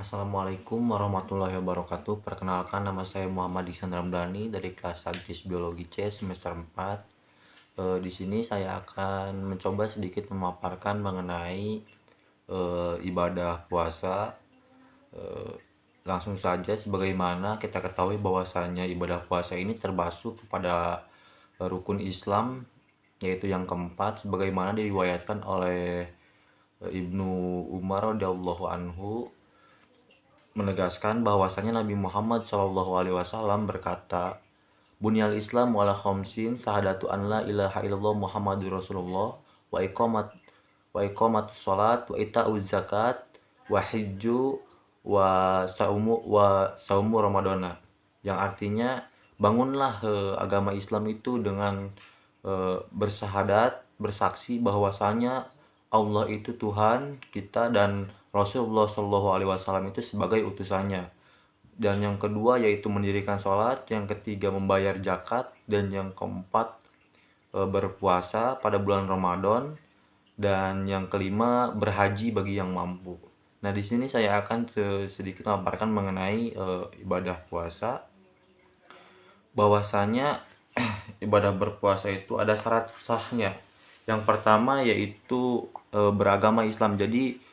Assalamualaikum warahmatullahi wabarakatuh. Perkenalkan, nama saya Muhammad Ihsan Ramdhani dari kelas Sains Biologi C semester 4. Di sini saya akan mencoba sedikit memaparkan mengenai ibadah puasa. Langsung saja, sebagaimana kita ketahui bahwasanya ibadah puasa ini termasuk kepada rukun Islam, yaitu yang keempat, sebagaimana diriwayatkan oleh Ibnu Umar radhiyallahu anhu, menegaskan bahwasanya Nabi Muhammad SAW berkata, "Bunyal Islam wala khamsin sahadatu an la ilaha illallah Muhammadur Rasulullah wa iqamatus shalat wa itauz zakat wa hijju wa saumu Ramadana." Yang artinya, bangunlah agama Islam itu dengan bersaksi bahwasanya Allah itu Tuhan kita dan Rasulullah Shallallahu Alaihi Wasallam itu sebagai utusannya. Dan yang kedua yaitu mendirikan sholat, yang ketiga membayar zakat, dan yang keempat berpuasa pada bulan Ramadan, dan yang kelima berhaji bagi yang mampu. Nah, di sini saya akan sedikit memaparkan mengenai ibadah puasa. Bahwasanya ibadah berpuasa itu ada syarat sahnya. Yang pertama yaitu beragama Islam. Jadi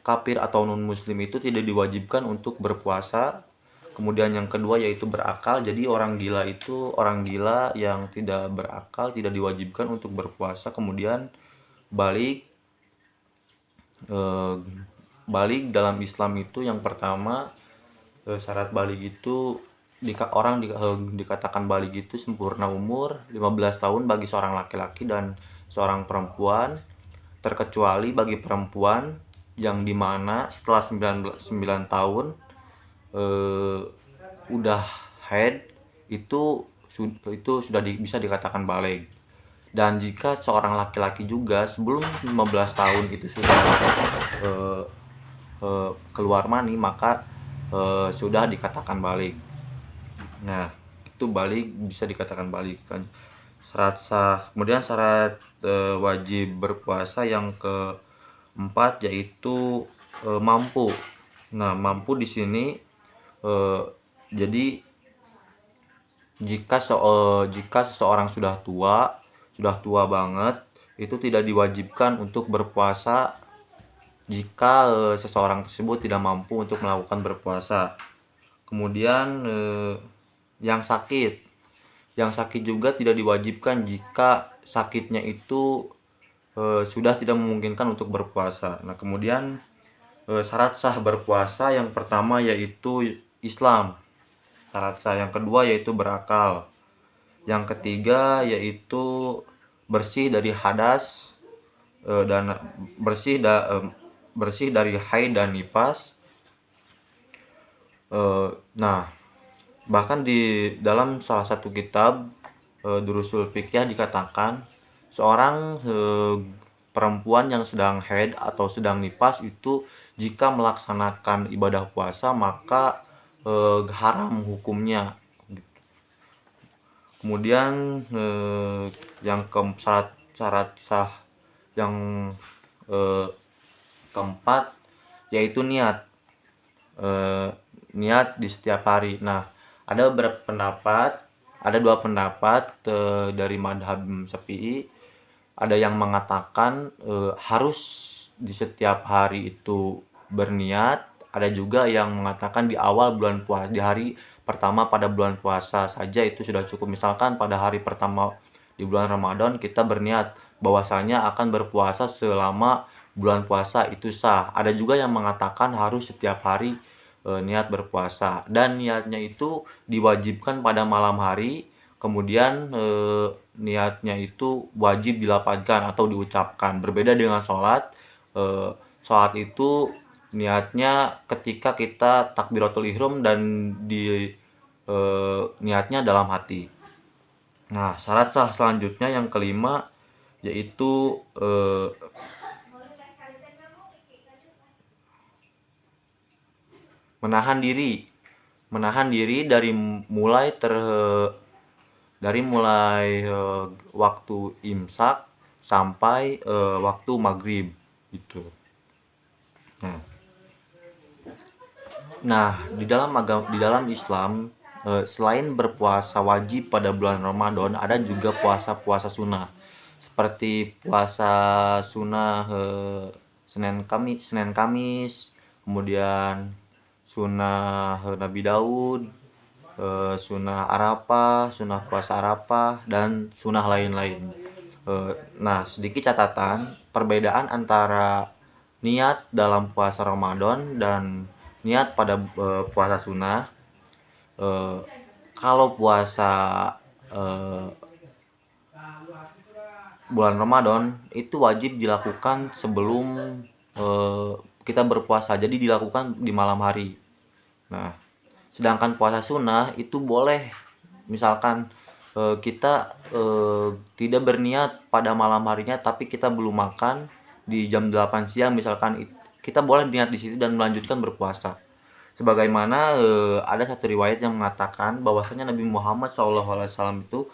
kafir atau non muslim itu tidak diwajibkan untuk berpuasa. Kemudian yang kedua yaitu berakal. Jadi orang gila itu orang gila yang tidak berakal, tidak diwajibkan untuk berpuasa. Kemudian balik balik dalam Islam itu, yang pertama syarat balik itu dikatakan balik itu sempurna umur 15 tahun bagi seorang laki-laki dan seorang perempuan, terkecuali bagi perempuan yang dimana setelah 9 tahun udah haid, itu sudah bisa dikatakan balik. Dan jika seorang laki-laki juga sebelum 15 tahun itu sudah keluar mani, maka sudah dikatakan balik. Nah, itu balik, bisa dikatakan balik kan. Syarat sah. Kemudian syarat wajib berpuasa yang keempat yaitu mampu. Nah, mampu di sini jadi jika seseorang sudah tua banget, itu tidak diwajibkan untuk berpuasa jika seseorang tersebut tidak mampu untuk melakukan berpuasa. Kemudian yang sakit juga tidak diwajibkan jika sakitnya itu sudah tidak memungkinkan untuk berpuasa. Nah, kemudian syarat sah berpuasa yang pertama yaitu Islam. Syarat sah yang kedua yaitu berakal. Yang ketiga yaitu bersih dari hadas dan bersih dari haid dan nifas. Nah, bahkan di dalam salah satu kitab Durusul Fiqh dikatakan seorang perempuan yang sedang haid atau sedang nifas itu jika melaksanakan ibadah puasa maka haram hukumnya. Kemudian yang syarat sah yang keempat yaitu niat. Niat di setiap hari. Nah, ada dua pendapat dari madhab Syafi'i. Ada yang mengatakan harus di setiap hari itu berniat. Ada juga yang mengatakan di awal bulan puasa, di hari pertama pada bulan puasa saja itu sudah cukup. Misalkan pada hari pertama di bulan Ramadan kita berniat bahwasanya akan berpuasa selama bulan puasa, itu sah. Ada juga yang mengatakan harus setiap hari niat berpuasa, dan niatnya itu diwajibkan pada malam hari. Kemudian niatnya itu wajib dilapazkan atau diucapkan. Berbeda dengan sholat. Sholat itu niatnya ketika kita takbiratul ihram dan niatnya dalam hati. Nah, syarat sah selanjutnya yang kelima yaitu menahan diri dari mulai waktu imsak sampai waktu maghrib gitu. Nah, Nah, di dalam Islam, selain berpuasa wajib pada bulan Ramadan, ada juga puasa-puasa sunnah. Seperti puasa sunnah Senin Kamis, kemudian sunnah Nabi Daud, sunnah Arafah, sunnah puasa Arafah, dan sunnah lain-lain. Nah, sedikit catatan, perbedaan antara niat dalam puasa Ramadan dan niat pada puasa sunnah. Eh, Kalau puasa eh, bulan Ramadan itu wajib dilakukan sebelum eh, kita berpuasa, jadi dilakukan di malam hari. Nah, sedangkan puasa sunnah itu boleh, misalkan kita tidak berniat pada malam harinya tapi kita belum makan di jam 8 siang misalkan, kita boleh niat di situ dan melanjutkan berpuasa. Sebagaimana ada satu riwayat yang mengatakan bahwasanya Nabi Muhammad SAW itu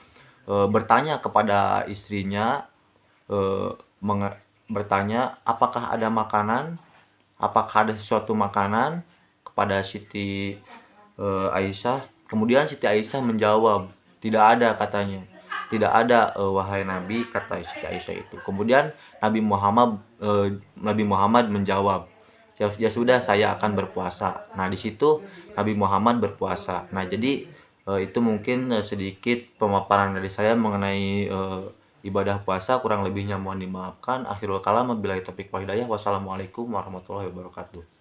bertanya kepada istrinya, eh, bertanya apakah ada makanan, apakah ada sesuatu makanan, kepada Siti Aisyah. Kemudian Siti Aisyah menjawab, tidak ada katanya. Tidak ada, wahai Nabi, kata Siti Aisyah itu. Kemudian Nabi Muhammad menjawab, ya, ya sudah, saya akan berpuasa. Nah, di situ Nabi Muhammad berpuasa. Nah, jadi itu mungkin sedikit pemaparan dari saya mengenai ibadah puasa. Kurang lebihnya mohon dimaafkan. Akhirul kalam, wabillahi taufiq wal hidayah. Wassalamualaikum warahmatullahi wabarakatuh.